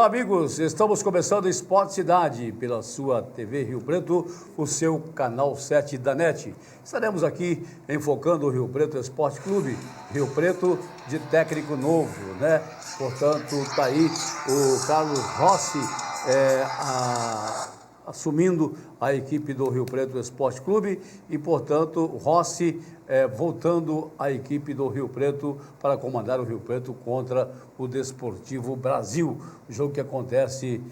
Olá, amigos, estamos começando Esporte Cidade pela sua TV Rio Preto, o seu canal 7 da NET. Estaremos aqui enfocando o Rio Preto Esporte Clube, Rio Preto de técnico novo, né? Portanto, está aí o Carlos Rossi assumindo a equipe do Rio Preto Esporte Clube e, portanto, Rossi voltando à equipe do Rio Preto para comandar o Rio Preto contra o Desportivo Brasil, jogo que acontece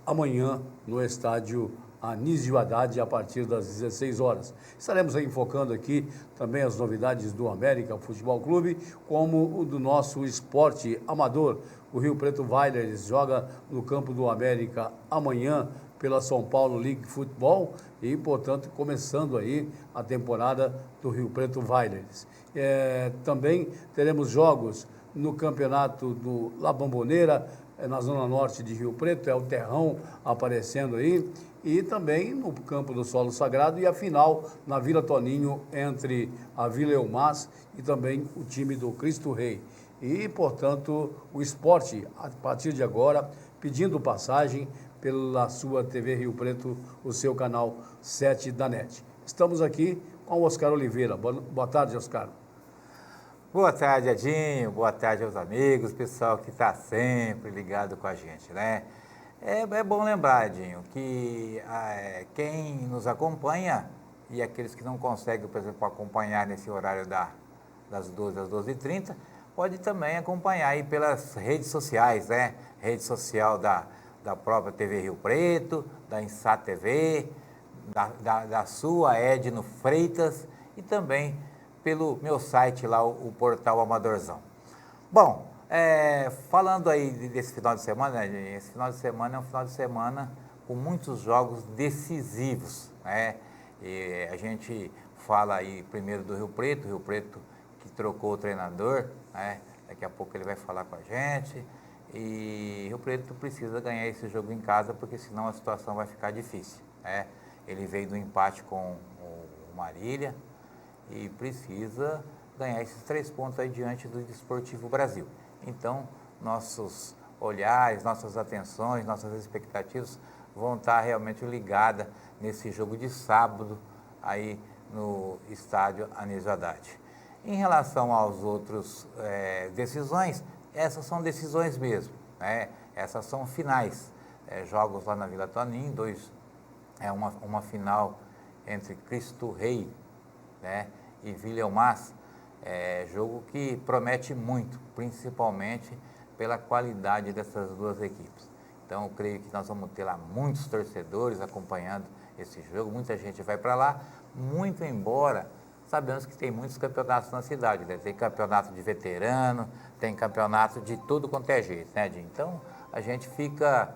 amanhã no estádio Anísio Haddad a partir das 16 horas. Estaremos aí enfocando aqui também as novidades do América Futebol Clube, como o do nosso esporte amador. O Rio Preto Vailers joga no campo do América amanhã pela São Paulo League Futebol e, portanto, começando aí a temporada do Rio Preto Vailers. Também teremos jogos no campeonato do La Bombonera, na Zona Norte de Rio Preto, o Terrão aparecendo aí, e também no campo do Solo Sagrado e a final na Vila Toninho entre a Vila Elmas e também o time do Cristo Rei. E, portanto, o esporte, a partir de agora, pedindo passagem pela sua TV Rio Preto, o seu canal 7 da NET. Estamos aqui com o Oscar Oliveira. Boa tarde, Oscar. Boa tarde, Edinho. Boa tarde aos amigos, pessoal que está sempre ligado com a gente, né? É bom lembrar, Edinho, que quem nos acompanha e aqueles que não conseguem, por exemplo, acompanhar nesse horário das 12 às 12h30, pode também acompanhar aí pelas redes sociais, né? Rede social da própria TV Rio Preto, da Insat TV, da sua Edno Freitas e também pelo meu site lá, o Portal Amadorzão. Bom, falando aí desse final de semana, esse final de semana é um final de semana com muitos jogos decisivos, né? E a gente fala aí primeiro do Rio Preto que trocou o treinador, né? Daqui a pouco ele vai falar com a gente. E Rio Preto precisa ganhar esse jogo em casa, porque senão a situação vai ficar difícil, né? Ele veio do empate com o Marília e precisa ganhar esses 3 pontos aí diante do Desportivo Brasil. Então, nossos olhares, nossas atenções, nossas expectativas vão estar realmente ligadas nesse jogo de sábado aí no estádio Anísio Haddad. Em relação aos outros decisões, essas são decisões mesmo, né? Essas são finais, jogos lá na Vila Toninho, uma final entre Cristo Rei, né, e Vila Elmas, jogo que promete muito, principalmente pela qualidade dessas duas equipes. Então, eu creio que nós vamos ter lá muitos torcedores acompanhando esse jogo, muita gente vai para lá, muito embora sabemos que tem muitos campeonatos na cidade, né? Tem campeonato de veterano, tem campeonato de tudo quanto é jeito, né, Edinho? Então, a gente fica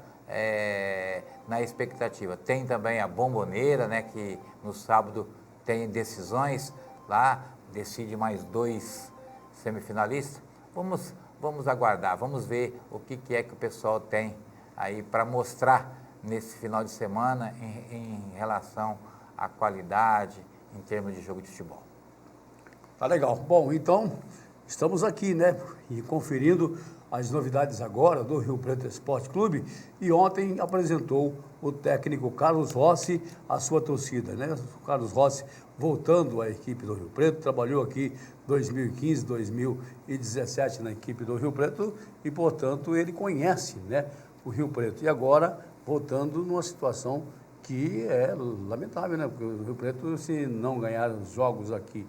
na expectativa. Tem também a Bombonera, né, que no sábado tem decisões lá, decide mais 2 semifinalistas. Vamos aguardar, vamos ver o que é que o pessoal tem aí para mostrar nesse final de semana em relação à qualidade, em termos de jogo de futebol. Tá legal. Bom, então, estamos aqui, né, e conferindo as novidades agora do Rio Preto Esporte Clube, e ontem apresentou o técnico Carlos Rossi a sua torcida, né? O Carlos Rossi voltando à equipe do Rio Preto, trabalhou aqui 2015, 2017 na equipe do Rio Preto e, portanto, ele conhece, né, o Rio Preto. E agora, voltando numa situação que é lamentável, né? Porque o Rio Preto, se não ganhar os jogos aqui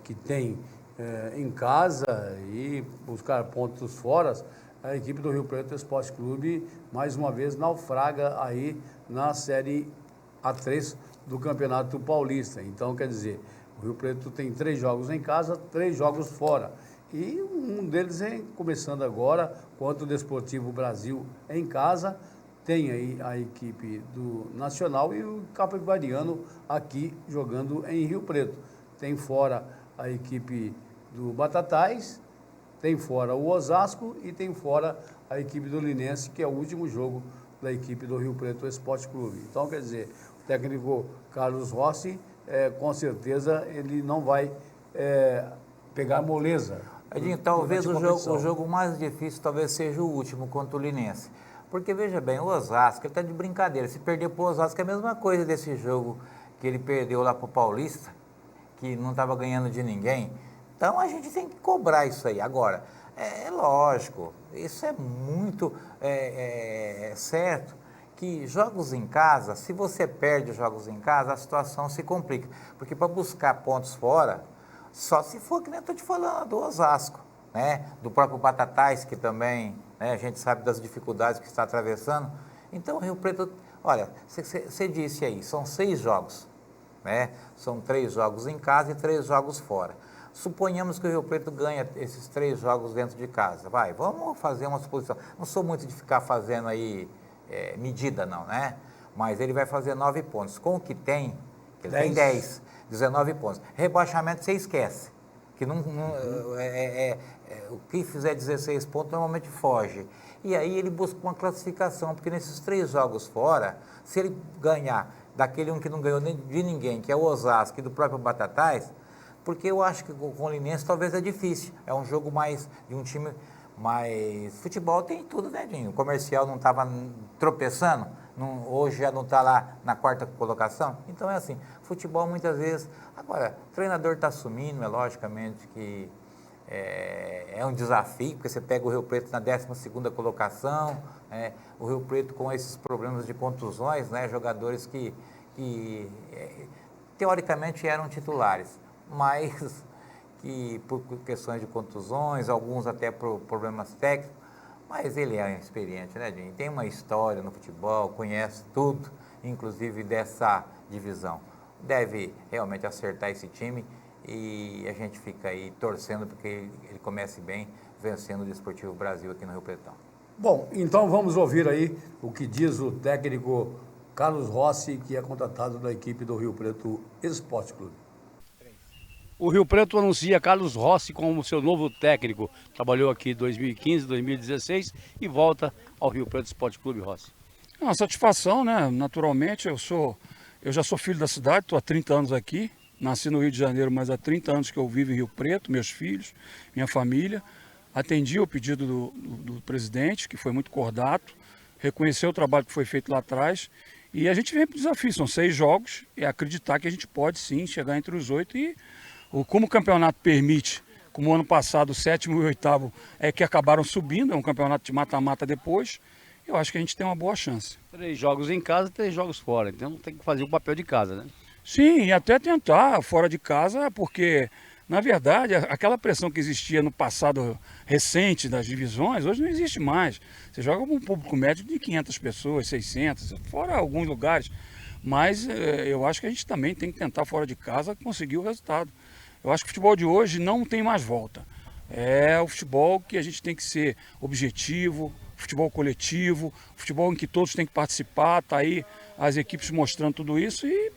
que tem em casa e buscar pontos fora, a equipe do Rio Preto Esporte Clube, mais uma vez, naufraga aí na Série A3 do Campeonato Paulista. Então, quer dizer, o Rio Preto tem 3 jogos em casa, 3 jogos fora. E um deles começando agora, contra o Desportivo Brasil em casa. Tem aí a equipe do Nacional e o Capivariano aqui jogando em Rio Preto. Tem fora a equipe do Batatais, tem fora o Osasco e tem fora a equipe do Linense, que é o último jogo da equipe do Rio Preto Esporte Clube. Então, quer dizer, o técnico Carlos Rossi, com certeza, ele não vai pegar moleza. Edinho, talvez o jogo mais difícil talvez seja o último contra o Linense. Porque, veja bem, o Osasco, ele está de brincadeira. Se perder para o Osasco é a mesma coisa desse jogo que ele perdeu lá para o Paulista, que não estava ganhando de ninguém. Então, a gente tem que cobrar isso aí. Agora, é lógico, isso é muito certo, que jogos em casa, se você perde jogos em casa, a situação se complica. Porque para buscar pontos fora, só se for, que nem eu estou te falando, do Osasco, né? Do próprio Batatais, que também, né, a gente sabe das dificuldades que está atravessando. Então, o Rio Preto, olha, você disse aí, são 6 jogos, né? São 3 jogos em casa e 3 jogos fora. Suponhamos que o Rio Preto ganha esses 3 jogos dentro de casa. Vamos fazer uma suposição. Não sou muito de ficar fazendo aí medida, não, né? Mas ele vai fazer 9 pontos. Com o que tem, ele tem 10, 19 pontos. Rebaixamento você esquece. Que o que fizer 16 pontos normalmente foge. E aí ele busca uma classificação, porque nesses 3 jogos fora, se ele ganhar daquele um que não ganhou de ninguém, que é o Osasco e do próprio Batatais, porque eu acho que com o Linense talvez é difícil. É um jogo mais de um time mais... Futebol tem tudo, né, Dinho? O Comercial não estava tropeçando, hoje já não está lá na 4ª colocação. Então é assim, futebol muitas vezes... Agora, o treinador está assumindo, logicamente que é um desafio, porque você pega o Rio Preto na 12ª colocação, o Rio Preto com esses problemas de contusões, né, jogadores que teoricamente eram titulares, mas que por questões de contusões, alguns até por problemas técnicos, mas ele é experiente, né, Dinho? Tem uma história no futebol, conhece tudo, inclusive dessa divisão. Deve realmente acertar esse time e a gente fica aí torcendo porque ele comece bem, vencendo o Desportivo Brasil aqui no Rio Pretão. Bom, então vamos ouvir aí o que diz o técnico Carlos Rossi, que é contratado da equipe do Rio Preto Esporte Clube. O Rio Preto anuncia Carlos Rossi como seu novo técnico. Trabalhou aqui em 2015, 2016 e volta ao Rio Preto Esporte Clube, Rossi. É uma satisfação, né? Naturalmente, eu já sou filho da cidade, estou há 30 anos aqui. Nasci no Rio de Janeiro, mas há 30 anos que eu vivo em Rio Preto, meus filhos, minha família. Atendi o pedido do presidente, que foi muito cordato, reconheceu o trabalho que foi feito lá atrás. E a gente vem para o desafio, são 6 jogos, e acreditar que a gente pode sim chegar entre os 8 e... Como o campeonato permite, como ano passado o 7º e o 8º que acabaram subindo, é um campeonato de mata-mata depois, eu acho que a gente tem uma boa chance. 3 jogos em casa e 3 jogos fora, então tem que fazer o papel de casa, né? Sim, e até tentar fora de casa, porque, na verdade, aquela pressão que existia no passado recente das divisões, hoje não existe mais. Você joga com um público médio de 500 pessoas, 600, fora alguns lugares. Mas eu acho que a gente também tem que tentar fora de casa conseguir o resultado. Eu acho que o futebol de hoje não tem mais volta. É o futebol que a gente tem que ser objetivo, futebol coletivo, futebol em que todos têm que participar, tá aí as equipes mostrando tudo isso e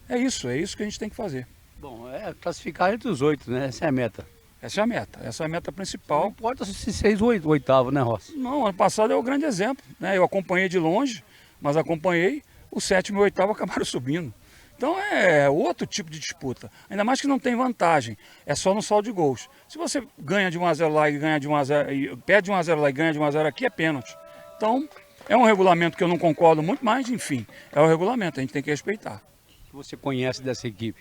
é isso que a gente tem que fazer. Bom, classificar entre os 8, né? Essa é a meta. Essa é a meta principal. Não importa se 6 ou 8º, né, Rossi? Não, ano passado é o grande exemplo, né? Eu acompanhei de longe, mas acompanhei, o 7º e o 8º acabaram subindo. Então é outro tipo de disputa, ainda mais que não tem vantagem, é só no saldo de gols. Se você ganha de 1-0 lá e ganha de 1-0, e perde 1-0 lá e ganha de 1-0 aqui, é pênalti. Então é um regulamento que eu não concordo muito, mas enfim, é o regulamento, a gente tem que respeitar. O que você conhece dessa equipe?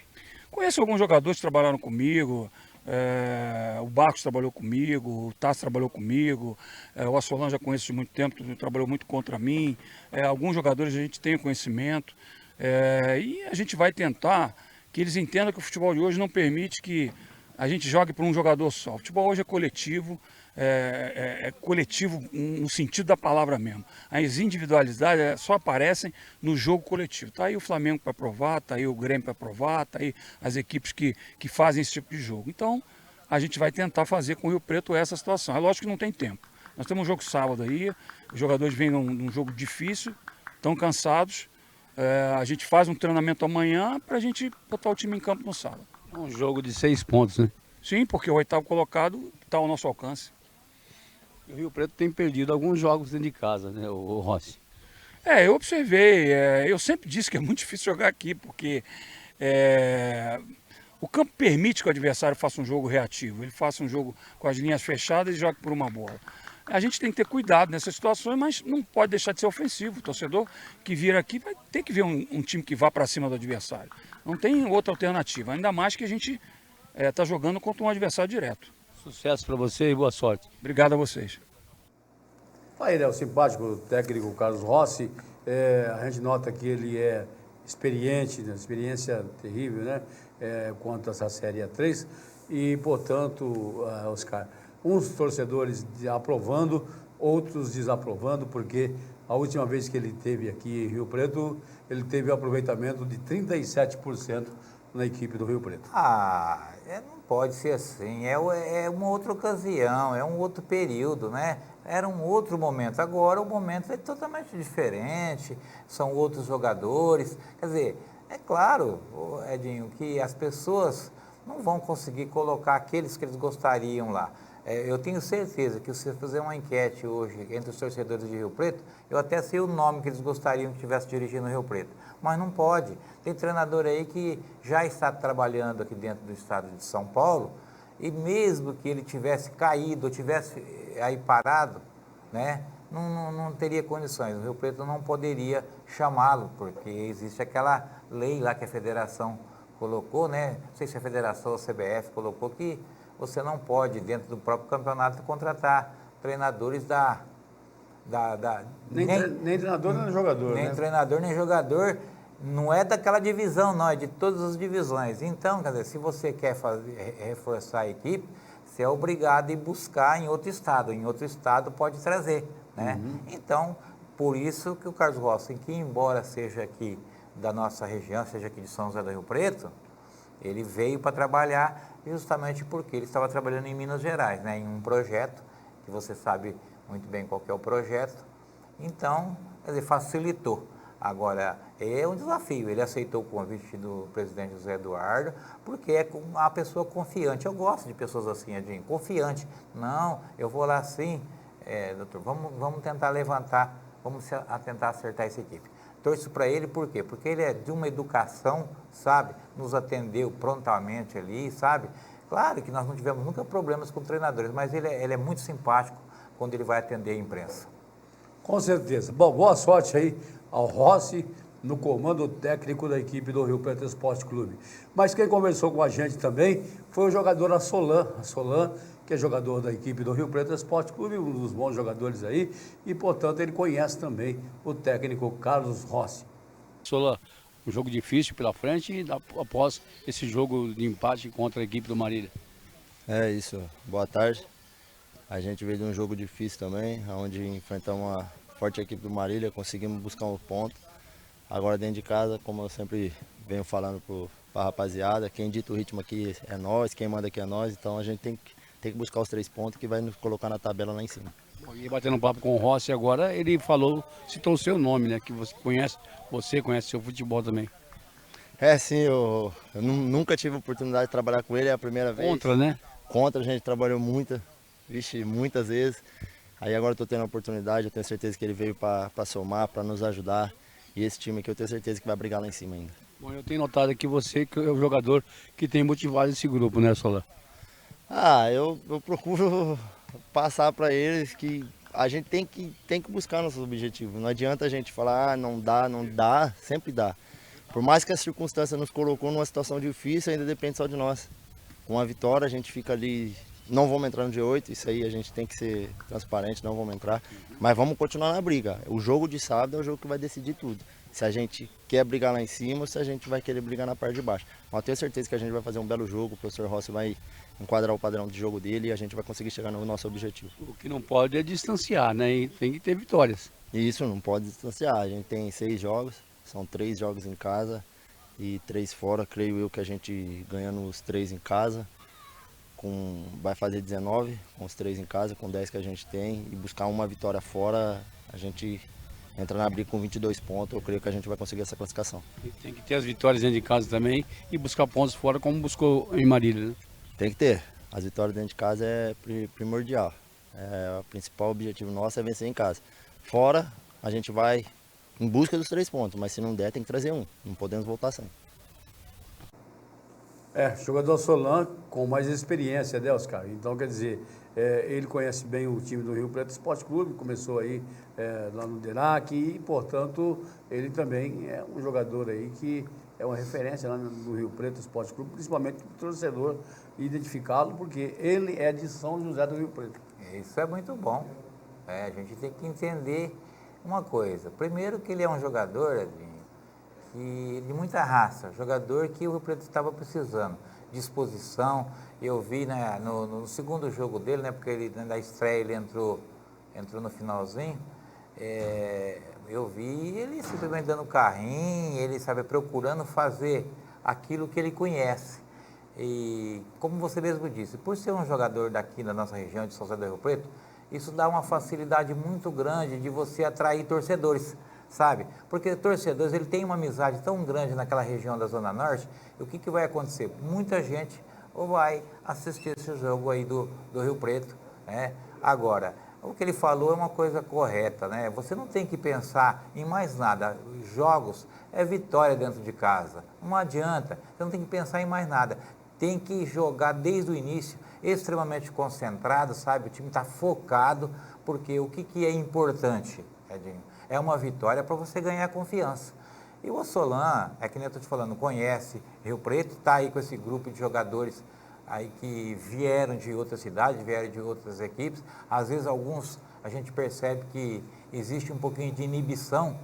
Conheço alguns jogadores que trabalharam comigo, o Barcos trabalhou comigo, o Tassi trabalhou comigo, o Assolan já conheço de muito tempo, trabalhou muito contra mim, alguns jogadores a gente tem conhecimento. E a gente vai tentar que eles entendam que o futebol de hoje não permite que a gente jogue por um jogador só. O futebol hoje é coletivo, coletivo no sentido da palavra mesmo. As individualidades só aparecem no jogo coletivo. Está aí o Flamengo para provar, está aí o Grêmio para provar, está aí as equipes que fazem esse tipo de jogo. Então a gente vai tentar fazer com o Rio Preto essa situação. É lógico que não tem tempo. Nós temos um jogo sábado aí, os jogadores vêm num jogo difícil, estão cansados. A gente faz um treinamento amanhã para a gente botar o time em campo no sábado. Um jogo de 6 pontos, né? Sim, porque o 8º colocado está ao nosso alcance. O Rio Preto tem perdido alguns jogos dentro de casa, né, o Rossi? Eu observei, eu sempre disse que é muito difícil jogar aqui, porque o campo permite que o adversário faça um jogo reativo, ele faça um jogo com as linhas fechadas e jogue por uma bola. A gente tem que ter cuidado nessas situações, mas não pode deixar de ser ofensivo. O torcedor que vir aqui vai ter que ver um time que vá para cima do adversário. Não tem outra alternativa, ainda mais que a gente está jogando contra um adversário direto. Sucesso para você e boa sorte. Obrigado a vocês. Aí, né, o simpático técnico Carlos Rossi, a gente nota que ele é experiente, né, experiência terrível, né, quanto a essa Série A3, e, portanto, Oscar, uns torcedores aprovando, outros desaprovando, porque a última vez que ele esteve aqui em Rio Preto, ele teve um aproveitamento de 37% na equipe do Rio Preto. Não pode ser assim, é uma outra ocasião, é um outro período, né? Era um outro momento, agora o momento é totalmente diferente, são outros jogadores, quer dizer, é claro, Edinho, que as pessoas não vão conseguir colocar aqueles que eles gostariam lá. Eu tenho certeza que se você fizer uma enquete hoje entre os torcedores de Rio Preto, eu até sei o nome que eles gostariam que tivesse dirigindo o Rio Preto, mas não pode. Tem treinador aí que já está trabalhando aqui dentro do estado de São Paulo e mesmo que ele tivesse caído ou tivesse aí parado, né, não teria condições. O Rio Preto não poderia chamá-lo, porque existe aquela lei lá que a federação colocou, né, não sei se a federação ou a CBF colocou, que você não pode, dentro do próprio campeonato, contratar treinadores Nem treinador, nem jogador, nem né? treinador, nem jogador, não é daquela divisão, não, é de todas as divisões. Então, quer dizer, se você quer reforçar a equipe, você é obrigado a ir buscar em outro estado pode trazer, né? Então, por isso que o Carlos Rossi, que embora seja aqui da nossa região, seja aqui de São José do Rio Preto, ele veio para trabalhar justamente porque ele estava trabalhando em Minas Gerais, né, em um projeto, que você sabe muito bem qual que é o projeto, então, quer dizer, facilitou. Agora, é um desafio, ele aceitou o convite do presidente José Eduardo, porque é uma pessoa confiante. Eu gosto de pessoas assim, Edinho, confiante. Não, eu vou lá assim, doutor, vamos tentar levantar, tentar acertar essa equipe. Torço para ele, por quê? Porque ele é de uma educação, sabe? Nos atendeu prontamente ali, sabe? Claro que nós não tivemos nunca problemas com treinadores, mas ele é muito simpático quando ele vai atender a imprensa. Com certeza. Bom, boa sorte aí ao Rossi no comando técnico da equipe do Rio Preto Esporte Clube. Mas quem conversou com a gente também foi o jogador Assolan, que é jogador da equipe do Rio Preto Esporte Clube, um dos bons jogadores aí, e portanto ele conhece também o técnico Carlos Rossi. Assolan, um jogo difícil pela frente e após esse jogo de empate contra a equipe do Marília. É isso, boa tarde. A gente veio de um jogo difícil também, onde enfrentamos uma forte equipe do Marília, conseguimos buscar um ponto. Agora dentro de casa, como eu sempre venho falando para a rapaziada, quem dita o ritmo aqui é nós, quem manda aqui é nós, então a gente tem que buscar os 3 pontos que vai nos colocar na tabela lá em cima. E batendo um papo com o Rossi agora, ele citou o seu nome, né? Que você conhece seu futebol também. Sim, eu nunca tive a oportunidade de trabalhar com ele, é a primeira vez. Contra, né? Contra, a gente trabalhou muitas vezes. Aí agora eu estou tendo a oportunidade, eu tenho certeza que ele veio para somar, para nos ajudar. E esse time aqui eu tenho certeza que vai brigar lá em cima ainda. Bom, eu tenho notado aqui que é o jogador que tem motivado esse grupo, né, Solan? Eu procuro passar para eles que a gente tem que buscar nossos objetivos. Não adianta a gente falar, não dá, sempre dá. Por mais que a circunstância nos colocou numa situação difícil, ainda depende só de nós. Com a vitória a gente fica ali, não vamos entrar no G8, isso aí a gente tem que ser transparente, não vamos entrar. Mas vamos continuar na briga. O jogo de sábado é o jogo que vai decidir tudo. Se a gente quer brigar lá em cima ou se a gente vai querer brigar na parte de baixo. Mas eu tenho certeza que a gente vai fazer um belo jogo, o professor Rossi vai enquadrar o padrão de jogo dele e a gente vai conseguir chegar no nosso objetivo. O que não pode é distanciar, né? E tem que ter vitórias. E isso não pode distanciar. A gente tem 6 jogos, são 3 jogos em casa e 3 fora. Creio eu que a gente ganhando os 3 em casa, vai fazer 19 com os 3 em casa, com 10 que a gente tem. E buscar uma vitória fora, a gente entra na briga com 22 pontos. Eu creio que a gente vai conseguir essa classificação. E tem que ter as vitórias dentro de casa também e buscar pontos fora como buscou em Marília, né? Tem que ter. As vitórias dentro de casa é primordial. O principal objetivo nosso é vencer em casa. Fora, a gente vai em busca dos 3 pontos, mas se não der, tem que trazer um. Não podemos voltar sem. Jogador Solan com mais experiência, né, Oscar? Então, quer dizer, ele conhece bem o time do Rio Preto Esporte Clube, começou aí lá no DENAC e, portanto, ele também é um jogador aí que é uma referência lá no Rio Preto Esporte Clube, principalmente para o torcedor identificá-lo, porque ele é de São José do Rio Preto. Isso é muito bom. A gente tem que entender uma coisa. Primeiro que ele é um jogador, Edinho, de muita raça, jogador que o Rio Preto estava precisando, disposição. Eu vi, né, no segundo jogo dele, né, porque ele, na estreia ele entrou no finalzinho, eu vi ele simplesmente dando carrinho, ele, sabe, procurando fazer aquilo que ele conhece. E como você mesmo disse, por ser um jogador daqui na nossa região de São José do Rio Preto, isso dá uma facilidade muito grande de você atrair torcedores, sabe? Porque torcedores, ele tem uma amizade tão grande naquela região da Zona Norte, e o que vai acontecer? Muita gente vai assistir esse jogo aí do Rio Preto, né? Agora, o que ele falou é uma coisa correta, né? Você não tem que pensar em mais nada. Jogos é vitória dentro de casa, não adianta, você não tem que pensar em mais nada. Tem que jogar desde o início, extremamente concentrado, sabe? O time está focado, porque o que é importante, Edinho? É uma vitória para você ganhar confiança. E o Solan, que nem eu estou te falando, conhece Rio Preto, está aí com esse grupo de jogadores aí que vieram de outras cidades, vieram de outras equipes. Às vezes alguns a gente percebe que existe um pouquinho de inibição,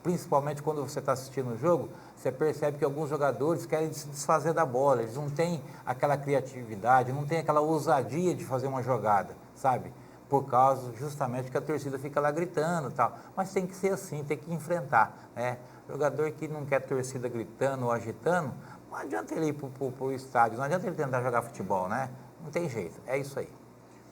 principalmente quando você está assistindo o jogo, você percebe que alguns jogadores querem se desfazer da bola, eles não têm aquela criatividade, não têm aquela ousadia de fazer uma jogada, sabe? Por causa justamente que a torcida fica lá gritando e tal. Mas tem que ser assim, tem que enfrentar, né? Jogador que não quer torcida gritando ou agitando, não adianta ele ir para o estádio, não adianta ele tentar jogar futebol, né? Não tem jeito, é isso aí.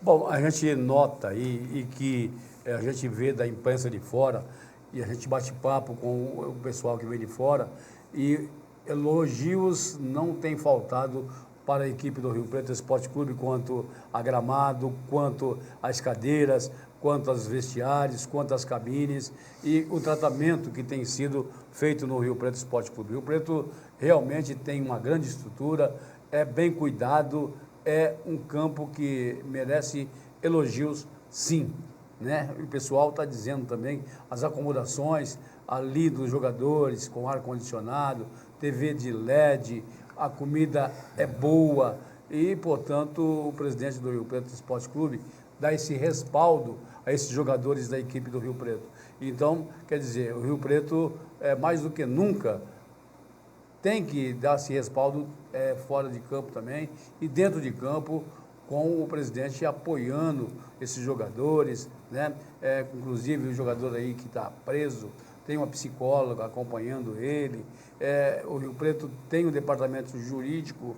Bom, a gente nota aí e que a gente vê da imprensa de fora e a gente bate papo com o pessoal que vem de fora e elogios não têm faltado para a equipe do Rio Preto Esporte Clube, quanto a gramado, quanto às cadeiras, quanto aos vestiários, quanto às cabines e o tratamento que tem sido feito no Rio Preto Esporte Clube. O Rio Preto realmente tem uma grande estrutura, é bem cuidado, é um campo que merece elogios, sim, né? O pessoal está dizendo também as acomodações ali dos jogadores com ar-condicionado, TV de LED, a comida é boa e, portanto, o presidente do Rio Preto Esporte Clube dá esse respaldo a esses jogadores da equipe do Rio Preto. Então, quer dizer, o Rio Preto, mais do que nunca, tem que dar esse respaldo fora de campo também e dentro de campo, com o presidente apoiando esses jogadores, né? Inclusive o jogador aí que está preso, tem uma psicóloga acompanhando ele. O Rio Preto tem um departamento jurídico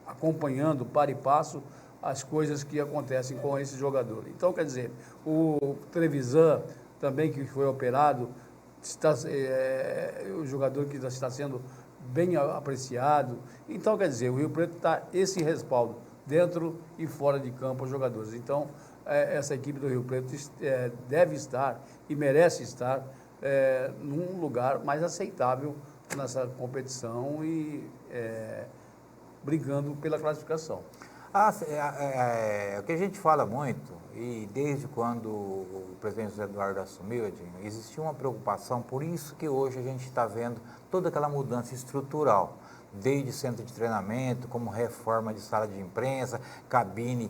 acompanhando para e passo as coisas que acontecem com esse jogador. Então, quer dizer, o Trevisan também, que foi operado, o jogador que está sendo bem apreciado. Então, quer dizer, o Rio Preto está esse respaldo dentro e fora de campo aos jogadores. Então, essa equipe do Rio Preto deve estar e merece estar num lugar mais aceitável nessa competição e brigando pela classificação. O que a gente fala muito, e desde quando o presidente José Eduardo assumiu, Edinho, existia uma preocupação, por isso que hoje a gente está vendo toda aquela mudança estrutural, desde centro de treinamento, como reforma de sala de imprensa, cabine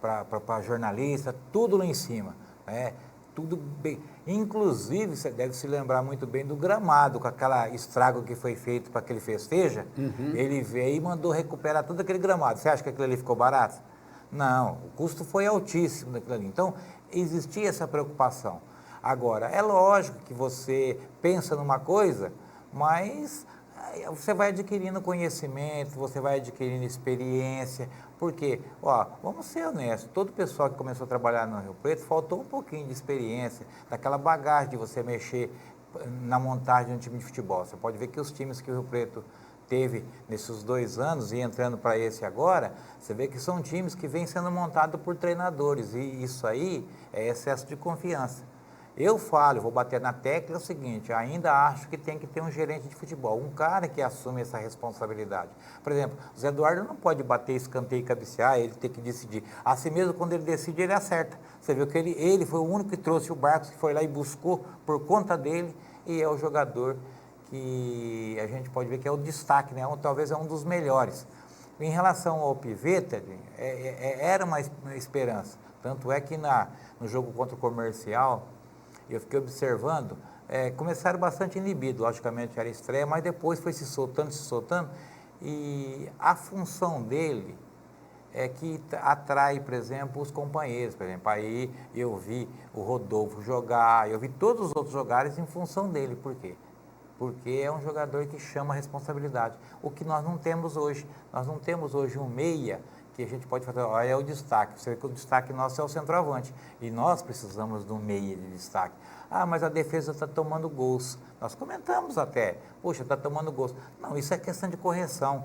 para jornalista, tudo lá em cima, né? Tudo bem. Inclusive, você deve se lembrar muito bem do gramado, com aquela estrago que foi feito para aquele festeja. Uhum. Ele veio e mandou recuperar todo aquele gramado. Você acha que aquilo ali ficou barato? Não, o custo foi altíssimo daquilo ali. Então, existia essa preocupação. Agora, é lógico que você pensa numa coisa, mas você vai adquirindo conhecimento, você vai adquirindo experiência, porque, vamos ser honestos, todo o pessoal que começou a trabalhar no Rio Preto faltou um pouquinho de experiência, daquela bagagem de você mexer na montagem de um time de futebol. Você pode ver que os times que o Rio Preto teve nesses 2 anos e entrando para esse agora, você vê que são times que vêm sendo montados por treinadores e isso aí é excesso de confiança. Eu falo, vou bater na tecla, é o seguinte, ainda acho que tem que ter um gerente de futebol, um cara que assume essa responsabilidade. Por exemplo, o Zé Eduardo não pode bater escanteio e cabecear, ele tem que decidir. Assim mesmo, quando ele decide, ele acerta. Você viu que ele foi o único que trouxe o Barcos, que foi lá e buscou por conta dele, e é o jogador que a gente pode ver que é o destaque, né? Talvez é um dos melhores. Em relação ao Pivetta, era uma esperança. Tanto é que no jogo contra o Comercial, eu fiquei observando, começaram bastante inibido, logicamente era estreia, mas depois foi se soltando, e a função dele é que atrai, por exemplo, os companheiros. Por exemplo, aí eu vi o Rodolfo jogar, eu vi todos os outros jogarem em função dele. Por quê? Porque é um jogador que chama a responsabilidade. O que nós não temos hoje. Nós não temos hoje um meia que a gente pode fazer, olha, é o destaque. Você vê que o destaque nosso é o centroavante. E nós precisamos de um meia de destaque. Ah, mas a defesa está tomando gols. Nós comentamos até, poxa, está tomando gols. Não, isso é questão de correção.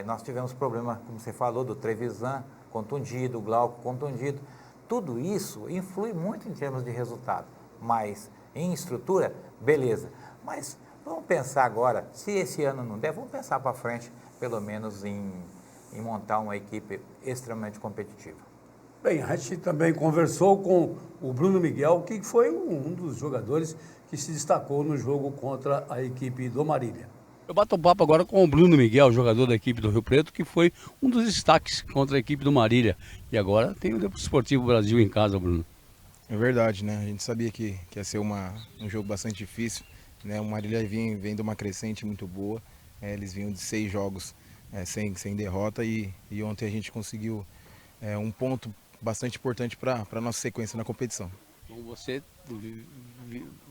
Nós tivemos problema, como você falou, do Trevisan contundido, o Glauco contundido. Tudo isso influi muito em termos de resultado. Mas em estrutura, beleza. Mas vamos pensar agora, se esse ano não der, vamos pensar para frente, pelo menos em montar uma equipe extremamente competitiva. Bem, a gente também conversou com o Bruno Miguel, que foi um dos jogadores que se destacou no jogo contra a equipe do Marília. Eu bato um papo agora com o Bruno Miguel, jogador da equipe do Rio Preto, que foi um dos destaques contra a equipe do Marília. E agora tem o Desportivo Brasil em casa, Bruno. É verdade, né? A gente sabia que ia ser um jogo bastante difícil, né? O Marília vem de uma crescente muito boa, eles vinham de 6 jogos sem derrota e ontem a gente conseguiu um ponto bastante importante para a nossa sequência na competição. Então você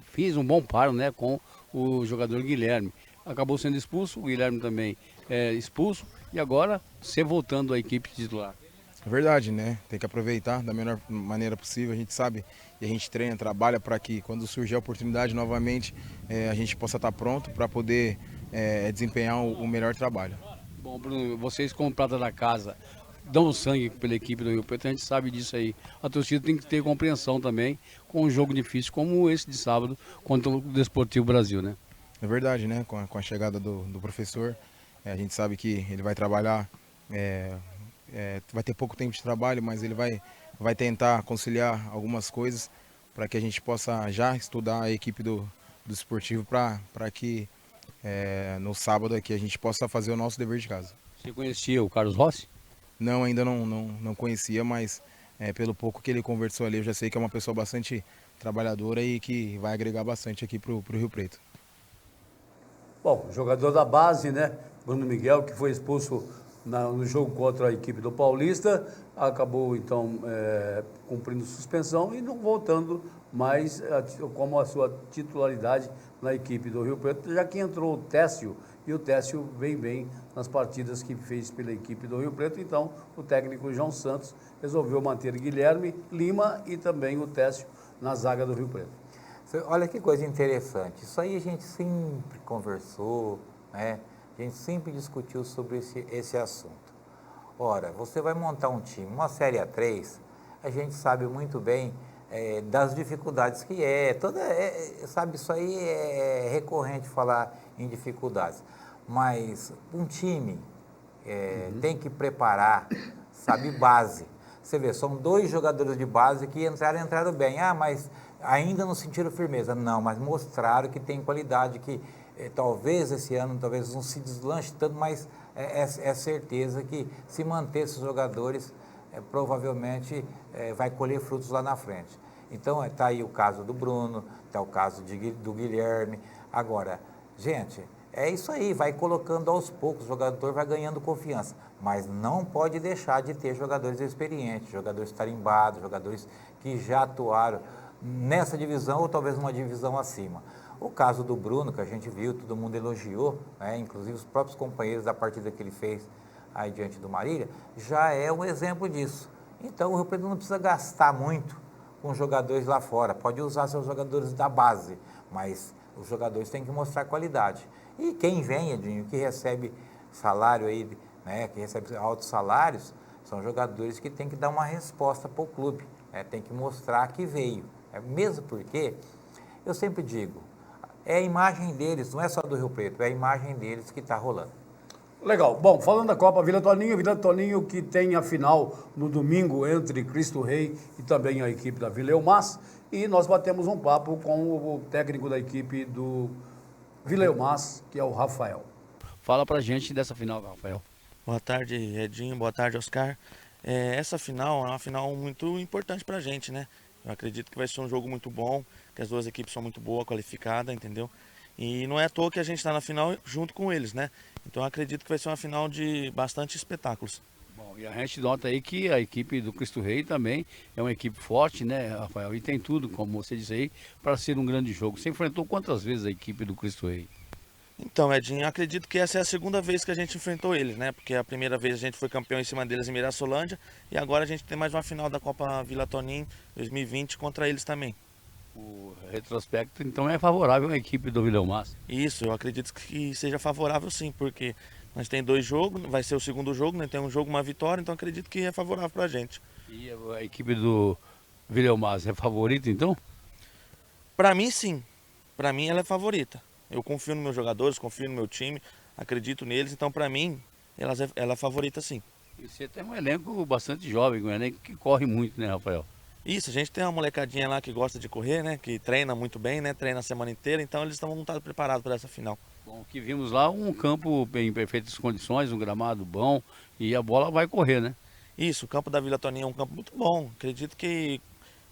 fez um bom paro, né, com o jogador Guilherme. Acabou sendo expulso, o Guilherme também expulso e agora você voltando à equipe titular. É verdade, né? Tem que aproveitar da melhor maneira possível. A gente sabe e a gente treina, trabalha para que quando surgir a oportunidade novamente a gente possa estar pronto para poder desempenhar o melhor trabalho. Bom, Bruno, vocês como prata da casa dão sangue pela equipe do Rio Preto, a gente sabe disso aí. A torcida tem que ter compreensão também com um jogo difícil como esse de sábado contra o Desportivo Brasil, né? É verdade, né? Com a chegada do professor, a gente sabe que ele vai trabalhar, vai ter pouco tempo de trabalho, mas ele vai tentar conciliar algumas coisas para que a gente possa já estudar a equipe do Esportivo para que no sábado aqui a gente possa fazer o nosso dever de casa. Você conhecia o Carlos Rossi? Não, ainda não conhecia, mas pelo pouco que ele conversou ali, eu já sei que é uma pessoa bastante trabalhadora e que vai agregar bastante aqui para o Rio Preto. Bom, jogador da base, né? Bruno Miguel, que foi expulso no jogo contra a equipe do Paulista, acabou então cumprindo suspensão e não voltando mais como a sua titularidade na equipe do Rio Preto, já que entrou o Técio, e o Técio vem bem nas partidas que fez pela equipe do Rio Preto, então o técnico João Santos resolveu manter Guilherme Lima e também o Técio na zaga do Rio Preto. Olha que coisa interessante, isso aí a gente sempre conversou, né? A gente sempre discutiu sobre esse assunto. Ora, você vai montar um time, uma Série A3, a gente sabe muito bem das dificuldades que sabe, isso aí é recorrente falar em dificuldades, mas um time tem que preparar, sabe, base. Você vê, são 2 jogadores de base que entraram bem, mas ainda não sentiram firmeza. Não, mas mostraram que tem qualidade, que talvez esse ano talvez não se deslanche tanto, mas é certeza que se manter esses jogadores, provavelmente vai colher frutos lá na frente. Então está aí o caso do Bruno, está o caso do Guilherme. Agora, gente, é isso aí, vai colocando aos poucos, o jogador vai ganhando confiança, mas não pode deixar de ter jogadores experientes, jogadores tarimbados, jogadores que já atuaram nessa divisão ou talvez uma divisão acima. O caso do Bruno, que a gente viu, todo mundo elogiou, né? Inclusive os próprios companheiros da partida que ele fez aí diante do Marília, já é um exemplo disso. Então o Rio Preto não precisa gastar muito com jogadores lá fora, pode usar seus jogadores da base, mas os jogadores têm que mostrar qualidade. E quem vem, Edinho, que recebe salário aí, né, que recebe altos salários, são jogadores que têm que dar uma resposta para o clube, tem que mostrar que veio. Mesmo porque, eu sempre digo, é a imagem deles, não é só do Rio Preto, é a imagem deles que está rolando. Legal. Bom, falando da Copa Vila Toninho que tem a final no domingo entre Cristo Rei e também a equipe da Vila Elmas. E nós batemos um papo com o técnico da equipe do Vila Elmas, que é o Rafael. Fala pra gente dessa final, Rafael. Boa tarde, Edinho. Boa tarde, Oscar. Essa final é uma final muito importante pra gente, né? Eu acredito que vai ser um jogo muito bom, que as duas equipes são muito boas, qualificadas, entendeu? E não é à toa que a gente está na final junto com eles, né? Então eu acredito que vai ser uma final de bastante espetáculos. Bom, e a gente nota aí que a equipe do Cristo Rei também é uma equipe forte, né, Rafael? E tem tudo, como você disse aí, para ser um grande jogo. Você enfrentou quantas vezes a equipe do Cristo Rei? Então, Edinho, eu acredito que essa é a segunda vez que a gente enfrentou eles, né? Porque a primeira vez a gente foi campeão em cima deles em Mirassolândia e agora a gente tem mais uma final da Copa Vila Toninho 2020 contra eles também. O retrospecto, então, é favorável à equipe do Vila Elmas. Isso, eu acredito que seja favorável sim, porque nós tem 2 jogos, vai ser o segundo jogo, né? Tem um jogo, uma vitória, então acredito que é favorável pra gente. E a equipe do Vila Elmas é favorita, então? Pra mim, sim. Pra mim, ela é favorita. Eu confio nos meus jogadores, confio no meu time, acredito neles, então pra mim, ela é favorita sim. E você tem um elenco bastante jovem, um elenco que corre muito, né, Rafael? Isso, a gente tem uma molecadinha lá que gosta de correr, né? Que treina muito bem, né? Treina a semana inteira, então eles estão montados, preparados para essa final. Bom, o que vimos lá, um campo em perfeitas condições, um gramado bom e a bola vai correr, né? Isso, o campo da Vila Toninho é um campo muito bom. Acredito que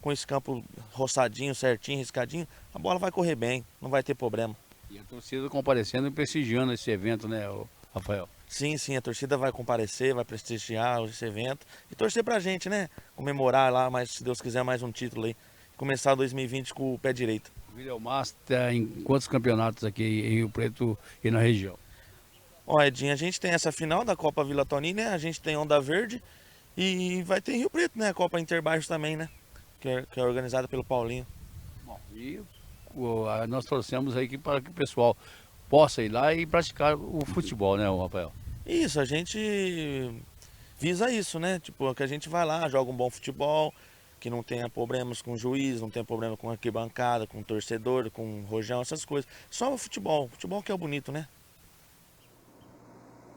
com esse campo roçadinho, certinho, riscadinho, a bola vai correr bem, não vai ter problema. E a torcida comparecendo e prestigiando esse evento, né, Rafael? Sim, a torcida vai comparecer, vai prestigiar esse evento e torcer pra gente, né? Comemorar lá, mas se Deus quiser, mais um título aí. Começar 2020 com o pé direito. O Vila Elmas tem quantos campeonatos aqui em Rio Preto e na região? Ó, Edinho, a gente tem essa final da Copa Vila Toninho, né? A gente tem Onda Verde e vai ter Rio Preto, né? A Copa Interbairros também, né? Que é organizada pelo Paulinho. Bom, e nós torcemos aí para que o pessoal possa ir lá e praticar o futebol, né, Rafael? Isso, a gente visa isso, né? Tipo, que a gente vai lá, joga um bom futebol, que não tenha problemas com o juiz, não tenha problema com arquibancada, com o torcedor, com o rojão, essas coisas. Só o futebol que é o bonito, né?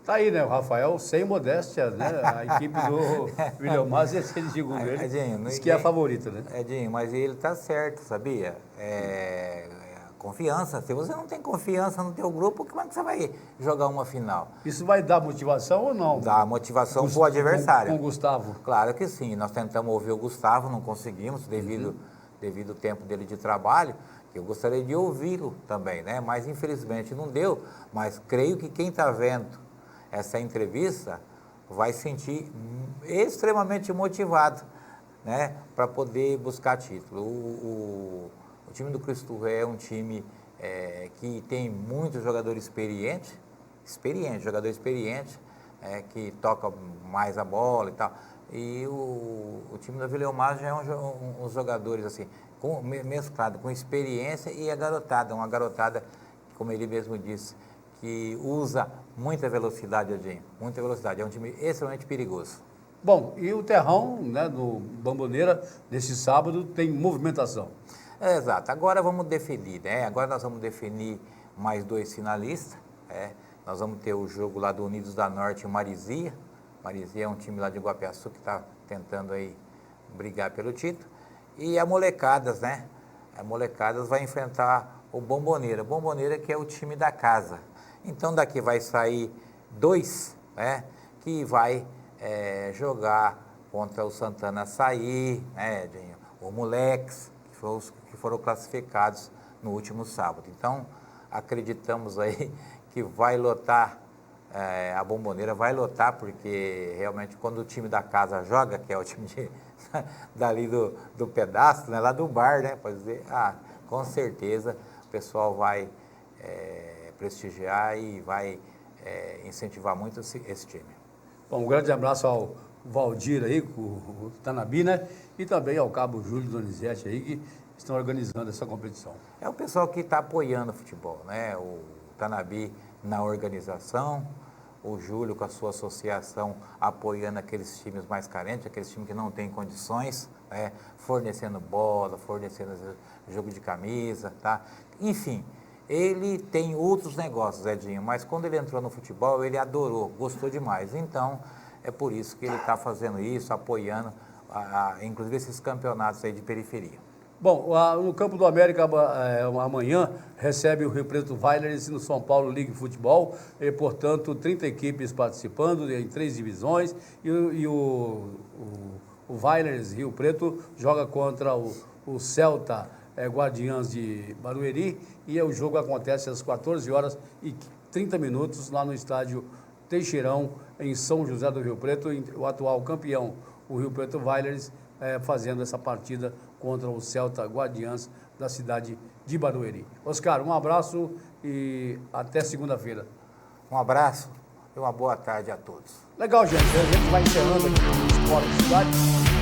Tá aí, né, o Rafael, sem modéstia, né? A equipe do Vila Elmas, esse segundo ele, Edinho, diz que é a favorita, né? Edinho, mas ele tá certo, sabia? Confiança. Se você não tem confiança no teu grupo, como é que você vai jogar uma final? Isso vai dar motivação ou não? Dá motivação pro adversário. Com o Gustavo? Claro que sim. Nós tentamos ouvir o Gustavo, não conseguimos, devido ao tempo dele de trabalho. Eu gostaria de ouvi-lo também, né? Mas infelizmente não deu. Mas creio que quem está vendo essa entrevista vai sentir extremamente motivado, né? Para poder buscar título. O time do Cristo Rei é um time que tem muitos jogadores experientes, que toca mais a bola e tal. E o time da Vila Elmas já é uns jogadores assim, mesclado com experiência e a garotada, uma garotada, como ele mesmo disse, que usa muita velocidade, Edinho, muita velocidade. É um time extremamente perigoso. Bom, e o terrão, né, do Bomboneira, nesse sábado, tem movimentação. Exato. Agora vamos definir, né? Agora nós vamos definir mais 2 finalistas. Nós vamos ter o jogo lá do Unidos da Norte em Marizia. Marizia é um time lá de Guapiaçu que está tentando aí brigar pelo título. E a Molecadas, né? A Molecadas vai enfrentar o Bomboneira. Bomboneira que é o time da casa. Então daqui vai sair 2, né? Que vai jogar contra o Santana Açaí, né, Edinho? O Moleques, que foram classificados no último sábado. Então, acreditamos aí que vai lotar, a Bomboneira vai lotar, porque realmente quando o time da casa joga, que é o time dali do pedaço, né, lá do bar, né, pode dizer, com certeza o pessoal vai prestigiar e vai incentivar muito esse time. Bom, um grande abraço ao Valdir aí, com o Tanabi, né? E também ao Cabo Júlio Donizete aí, que estão organizando essa competição. É o pessoal que está apoiando o futebol, né? O Tanabi na organização, o Júlio com a sua associação apoiando aqueles times mais carentes, aqueles times que não têm condições, né? Fornecendo bola, fornecendo jogo de camisa, tá? Enfim, ele tem outros negócios, Edinho, mas quando ele entrou no futebol, ele adorou, gostou demais. Então, é por isso que ele está fazendo isso, apoiando, inclusive, esses campeonatos aí de periferia. Bom, no campo do América, amanhã, recebe o Rio Preto Vailers no São Paulo League Futebol, e, portanto, 30 equipes participando em 3 divisões, e o Vailers Rio Preto joga contra o Celta Guardiãs de Barueri, e o jogo acontece às 14h30 lá no estádio Teixeirão, em São José do Rio Preto, o atual campeão, o Rio Preto Vailers, fazendo essa partida contra o Celta Guardiãs da cidade de Barueri. Oscar, um abraço e até segunda-feira. Um abraço e uma boa tarde a todos. Legal, gente. A gente vai encerrando aqui o Esporte Cidade.